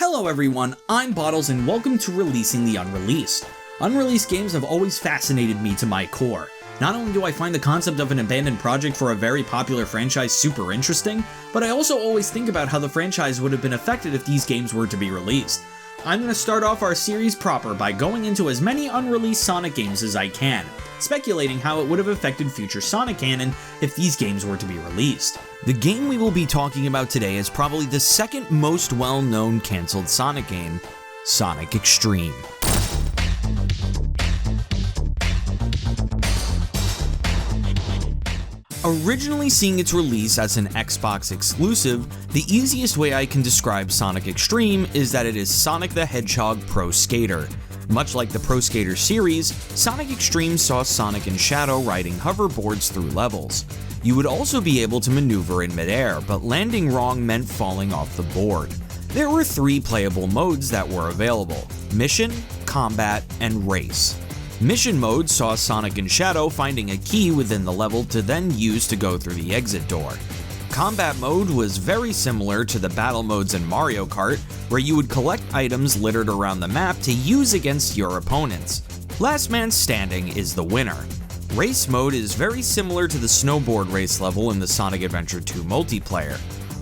Hello everyone, I'm Bottles and welcome to Releasing the Unreleased. Unreleased games have always fascinated me to my core. Not only do I find the concept of an abandoned project for a very popular franchise super interesting, but I also always think about how the franchise would have been affected if these games were to be released. I'm going to start off our series proper by going into as many unreleased Sonic games as I can, speculating how it would have affected future Sonic canon if these games were to be released. The game we will be talking about today is probably the second most well-known cancelled Sonic game, Sonic X-treme. Originally seeing its release as an Xbox exclusive, the easiest way I can describe Sonic X-treme is that it is Sonic the Hedgehog Pro Skater. Much like the Pro Skater series, Sonic X-treme saw Sonic and Shadow riding hoverboards through levels. You would also be able to maneuver in midair, but landing wrong meant falling off the board. There were 3 playable modes that were available: Mission, Combat, and Race. Mission mode saw Sonic and Shadow finding a key within the level to then use to go through the exit door. Combat mode was very similar to the battle modes in Mario Kart, where you would collect items littered around the map to use against your opponents. Last man standing is the winner. Race mode is very similar to the snowboard race level in the Sonic Adventure 2 multiplayer.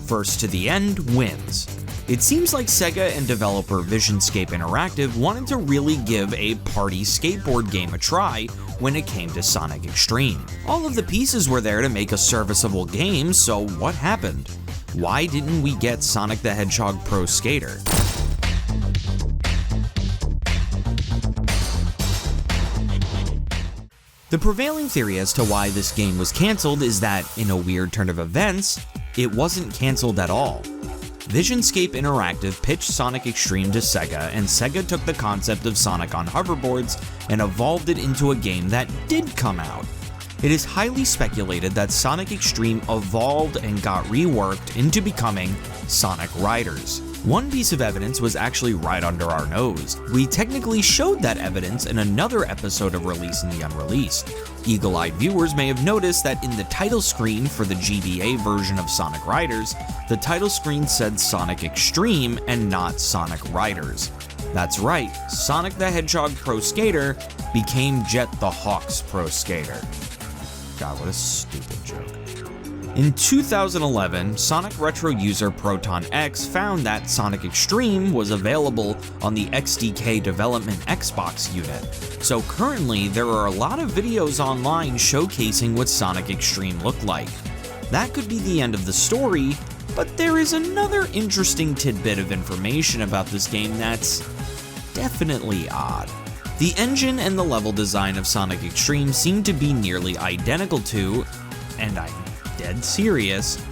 First to the end wins. It seems like Sega and developer Visionscape Interactive wanted to really give a party skateboard game a try when it came to Sonic X-treme. All of the pieces were there to make a serviceable game, so what happened? Why didn't we get Sonic the Hedgehog Pro Skater? The prevailing theory as to why this game was cancelled is that, in a weird turn of events, it wasn't cancelled at all. Visionscape Interactive pitched Sonic X-treme to Sega, and Sega took the concept of Sonic on hoverboards and evolved it into a game that did come out. It is highly speculated that Sonic X-treme evolved and got reworked into becoming Sonic Riders. One piece of evidence was actually right under our nose. We technically showed that evidence in another episode of Releasing the Unreleased. Eagle-eyed viewers may have noticed that in the title screen for the GBA version of Sonic Riders, the title screen said Sonic X-treme and not Sonic Riders. That's right, Sonic the Hedgehog Pro Skater became Jet the Hawk's Pro Skater. God, what a stupid joke. In 2011, Sonic Retro user Proton X found that Sonic X-treme was available on the XDK Development Xbox unit, so currently there are a lot of videos online showcasing what Sonic X-treme looked like. That could be the end of the story, but there is another interesting tidbit of information about this game that's definitely odd. The engine and the level design of Sonic X-treme seem to be nearly identical to, and I'm dead serious,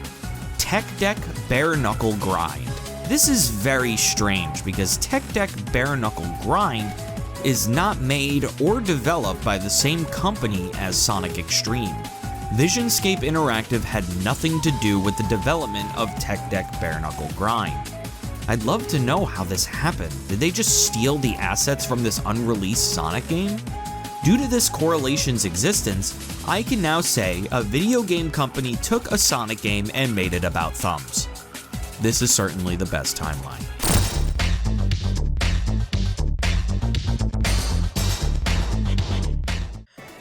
Tech Deck Bare Knuckle Grind. This is very strange because Tech Deck Bare Knuckle Grind is not made or developed by the same company as Sonic X-treme. Visionscape Interactive had nothing to do with the development of Tech Deck Bare Knuckle Grind. I'd love to know how this happened. Did they just steal the assets from this unreleased Sonic game? Due to this correlation's existence, I can now say a video game company took a Sonic game and made it about thumbs. This is certainly the best timeline.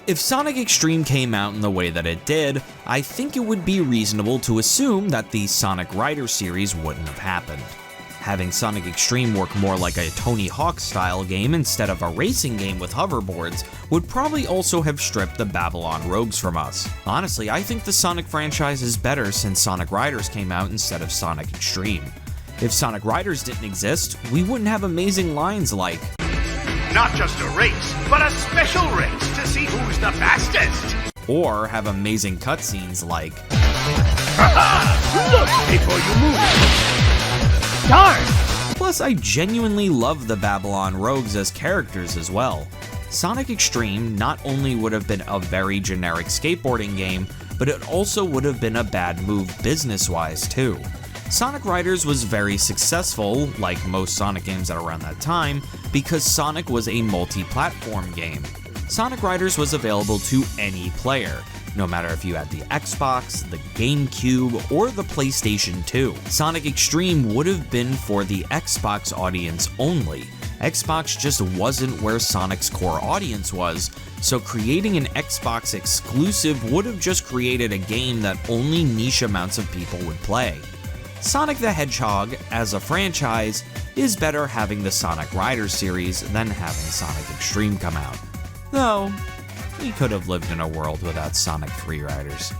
If Sonic X-treme came out in the way that it did, I think it would be reasonable to assume that the Sonic Riders series wouldn't have happened. Having Sonic X-treme work more like a Tony Hawk style game instead of a racing game with hoverboards would probably also have stripped the Babylon Rogues from us. Honestly, I think the Sonic franchise is better since Sonic Riders came out instead of Sonic X-treme. If Sonic Riders didn't exist, we wouldn't have amazing lines like, "Not just a race, but a special race to see who's the fastest!" or have amazing cutscenes like, Look before you move! Darn! Plus, I genuinely love the Babylon Rogues as characters as well. Sonic X-treme not only would have been a very generic skateboarding game, but it also would have been a bad move business-wise too. Sonic Riders was very successful, like most Sonic games at around that time, because Sonic was a multi-platform game. Sonic Riders was available to any player. no matter if you had the Xbox, the GameCube, or the PlayStation 2. Sonic X-treme would have been for the Xbox audience only. Xbox just wasn't where Sonic's core audience was, so creating an Xbox exclusive would have just created a game that only niche amounts of people would play. Sonic the Hedgehog, as a franchise, is better having the Sonic Riders series than having Sonic X-treme come out. Though, we could have lived in a world without Sonic Free Riders.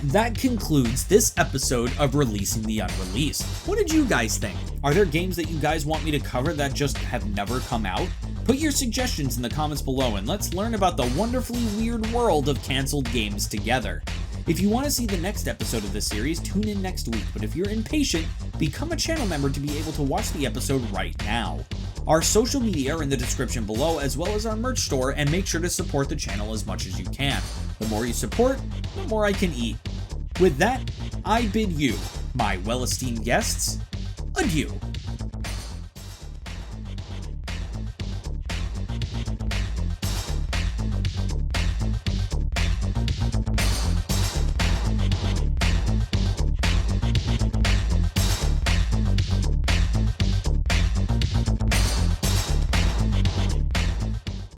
That concludes this episode of Releasing the Unreleased. What did you guys think? Are there games that you guys want me to cover that just have never come out? Put your suggestions in the comments below and let's learn about the wonderfully weird world of canceled games together. If you want to see the next episode of this series, tune in next week, but if you're impatient, become a channel member to be able to watch the episode right now. Our social media are in the description below, as well as our merch store, and make sure to support the channel as much as you can. The more you support, the more I can eat. With that, I bid you, my well-esteemed guests, adieu.